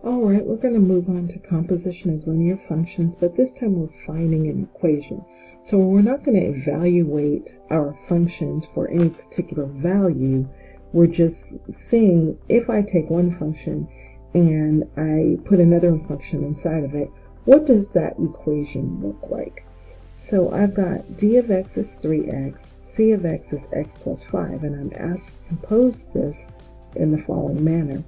Alright, we're going to move on to composition of linear functions, but this time we're finding an equation. So we're not going to evaluate our functions for any particular value. We're just seeing if I take one function and I put another function inside of it, what does that equation look like? So I've got d of x is 3x, c of x is x plus 5, and I'm asked to compose this in the following manner.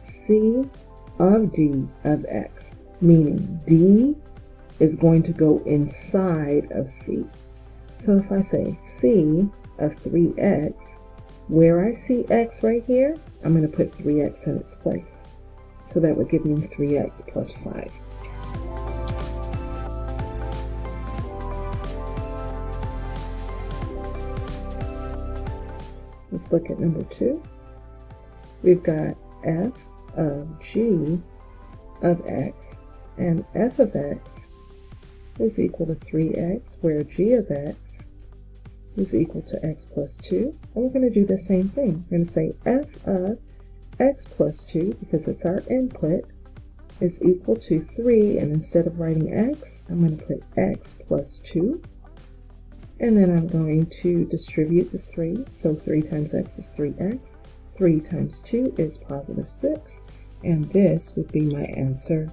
C of d of x, meaning d is going to go inside of c. So if I say c of 3x, where I see x right here, I'm going to put 3x in its place. So that would give me 3x plus 5. Let's look at number 2. We've got f of g of x, and f of x is equal to 3x, where g of x is equal to x plus 2. And we're going to do the same thing. We're going to say f of x plus 2, because it's our input, is equal to 3, and instead of writing x, I'm going to put x plus 2. And then I'm going to distribute the 3, so 3 times x is 3x. 3 times 2 is positive 6, and this would be my answer.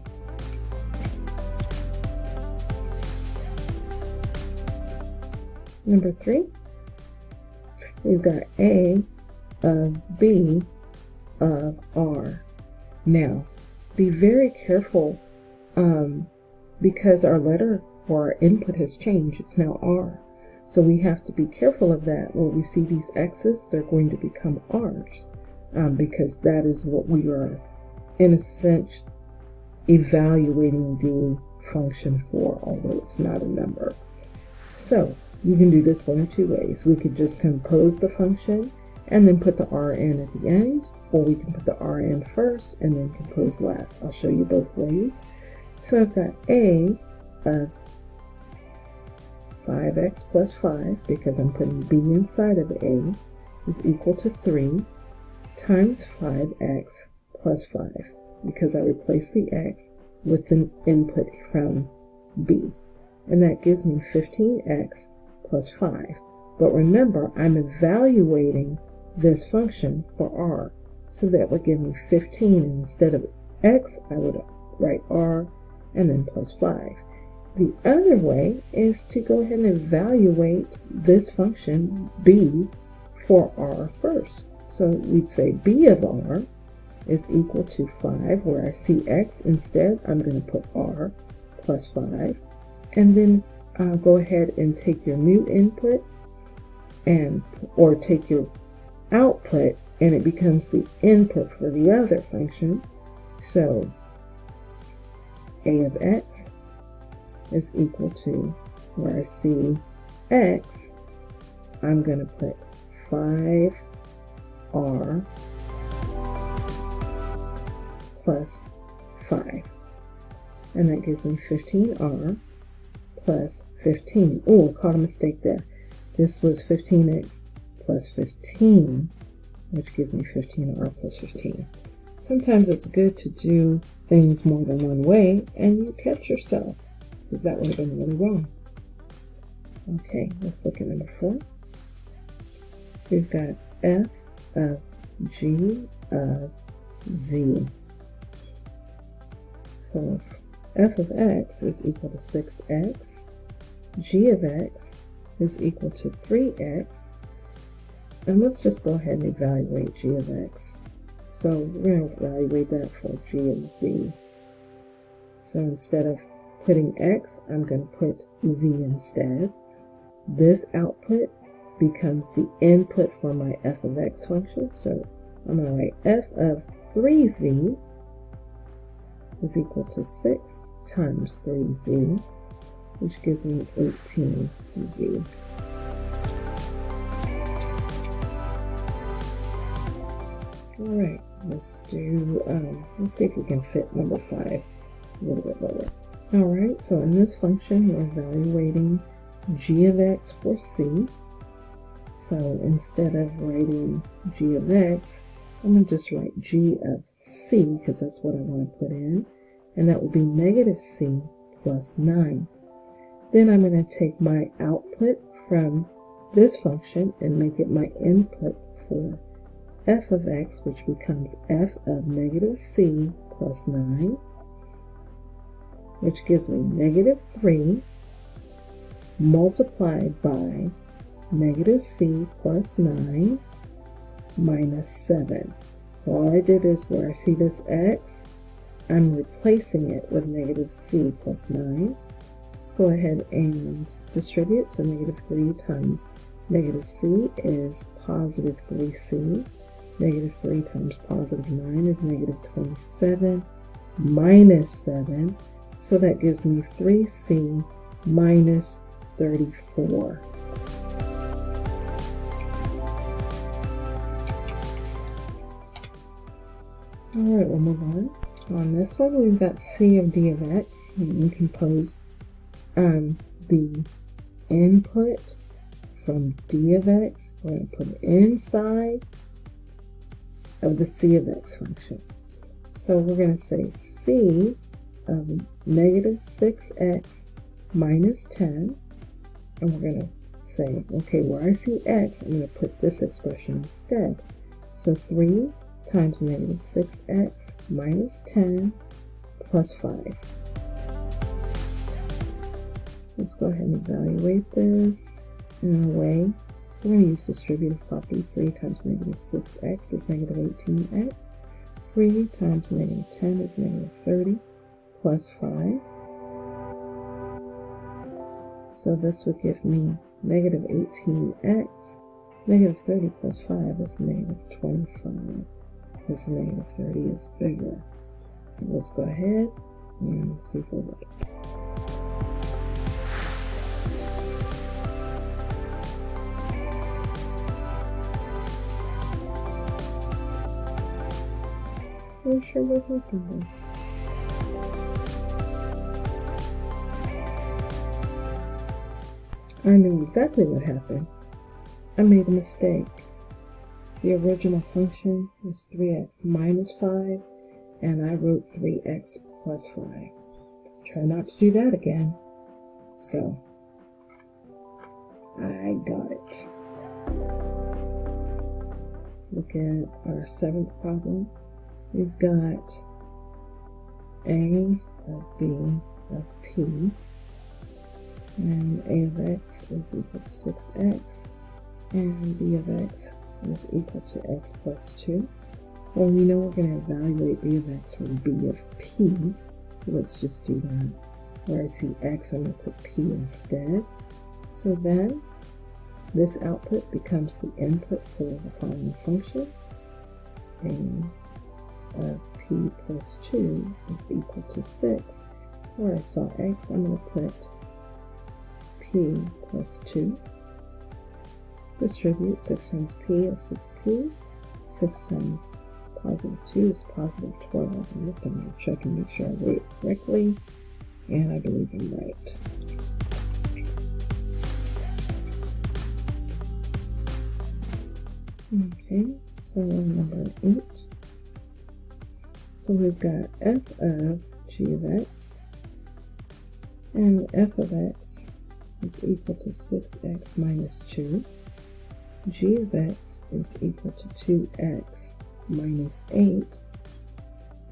Number 3, we've got a of b of r. Now, be very careful because our letter or our input has changed. It's now r. So we have to be careful of that. When we see these x's, they're going to become r's because that is what we are, in a sense, evaluating the function for, although it's not a number. So you can do this one of two ways. We could just compose the function and then put the rn at the end, or we can put the rn first and then compose last. I'll show you both ways. So I've got a of 5x plus 5, because I'm putting b inside of a, is equal to 3 times 5x plus 5, because I replaced the x with an input from b. And that gives me 15x plus 5. But remember, I'm evaluating this function for r. So that would give me 15, and instead of x, I would write r and then plus 5. The other way is to go ahead and evaluate this function b for r first. So we'd say b of r is equal to 5, where I see x instead, I'm going to put r plus 5. And then go ahead and take your new input or take your output, and it becomes the input for the other function. So a of x is equal to, where I see x, I'm going to put 5r plus 5. And that gives me 15r plus 15. Oh, I caught a mistake there. This was 15x plus 15, which gives me 15r plus 15. Sometimes it's good to do things more than one way, and you catch yourself, because that would have been really wrong. Okay, let's look at number 4. We've got f of g of z. So f of x is equal to 6x, g of x is equal to 3x, and let's just go ahead and evaluate g of x. So we're going to evaluate that for g of z. So instead of putting x, I'm going to put z instead. This output becomes the input for my f of x function. So I'm going to write f of 3z is equal to 6 times 3z, which gives me 18z. Alright, let's see if we can fit number 5 a little bit lower. Alright, so in this function, we're evaluating g of x for c. So instead of writing g of x, I'm going to just write g of c, because that's what I want to put in, and that would be negative c plus 9. Then I'm going to take my output from this function and make it my input for f of x, which becomes f of negative c plus 9, which gives me negative 3 multiplied by negative c plus 9 minus 7. So all I did is where I see this x, I'm replacing it with negative c plus 9. Let's go ahead and distribute. So negative 3 times negative c is positive 3c. Negative 3 times positive 9 is negative 27 minus 7. So that gives me 3c minus 34. Alright, we'll move on. On this one, we've got c of d of x. And we compose the input from d of x. We're going to put it inside of the c of x function. So we're going to say c of negative 6x minus 10. And we're going to say, okay, where I see x, I'm going to put this expression instead. So 3 times negative 6x minus 10 plus 5. Let's go ahead and evaluate this in a way. So we're going to use distributive property. 3 times negative 6x is negative 18x. 3 times negative 10 is negative 30 plus 5. So this would give me negative 18x. Negative 30 plus 5 is negative 25. This negative 30 is bigger. So let's go ahead and see if it works. I'm sure we're working there. I knew exactly what happened. I made a mistake. The original function was 3x minus 5, and I wrote 3x plus 5. Try not to do that again. So, I got it. Let's look at our 7th problem. We've got a of b of p, and a of x is equal to 6x, and b of x is equal to x plus 2. Well, we know we're going to evaluate b of x from b of p, so let's just do that. Where I see x, I'm going to put p instead. So then, this output becomes the input for the following function. A of p plus 2 is equal to 6. Where I saw x, I'm going to put p plus 2. Distribute. 6 times p is 6p. 6 times positive 2 is positive 12. I'm just going to check and make sure I wrote it correctly. And I believe I'm right. Okay, so number 8. So we've got f of g of x. And f of x is equal to 6x minus 2. G of x is equal to 2x minus 8.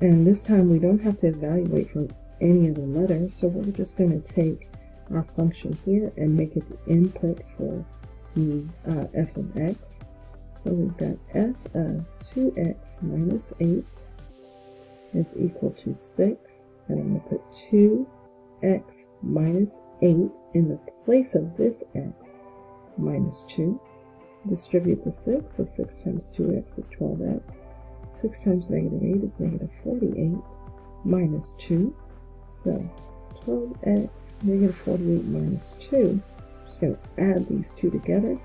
And this time we don't have to evaluate from any of the letters, so we're just going to take our function here and make it the input for the f of x. So we've got f of 2x minus 8 is equal to 6, and I'm going to put 2x minus 8 in the place of this x minus 2. Distribute the 6, so 6 times 2x is 12x. 6 times negative 8 is negative 48 minus 2. So 12x negative 48 minus 2. I'm just going to add these two together.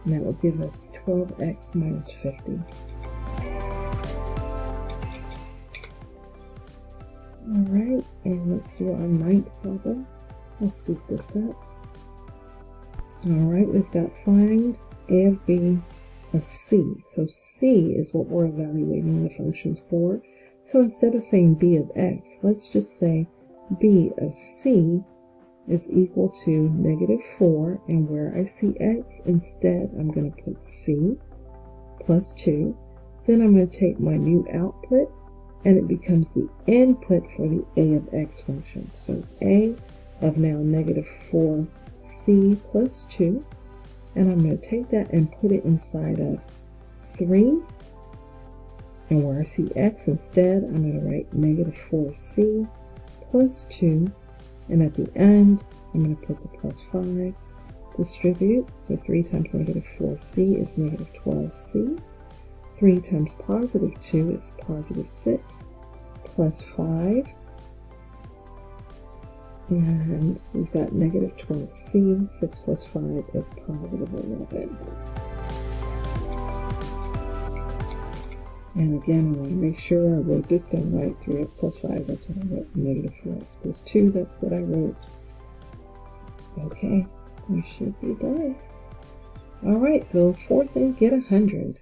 And that will give us 12x minus 50. Alright, and let's do our 9th problem. I'll scoop this up. Alright, we've got find a of b of c. So c is what we're evaluating the functions for. So instead of saying b of x, let's just say b of c is equal to -4, and where I see x, instead I'm going to put c plus 2. Then I'm going to take my new output, and it becomes the input for the a of x function. So a of now -4c plus 2, and I'm going to take that and put it inside of 3, and where I see x instead, I'm going to write -4c plus 2, and at the end, I'm going to put the plus 5, distribute, so 3 times -4c is -12c, 3 times positive 2 is positive 6, plus 5, and we've got -12c, 6 plus 5 is positive 11. And again, I want to make sure I wrote this down right. 3x plus 5, that's what I wrote. -4x plus 2, that's what I wrote. Okay, we should be done. All right, go forth and get 100.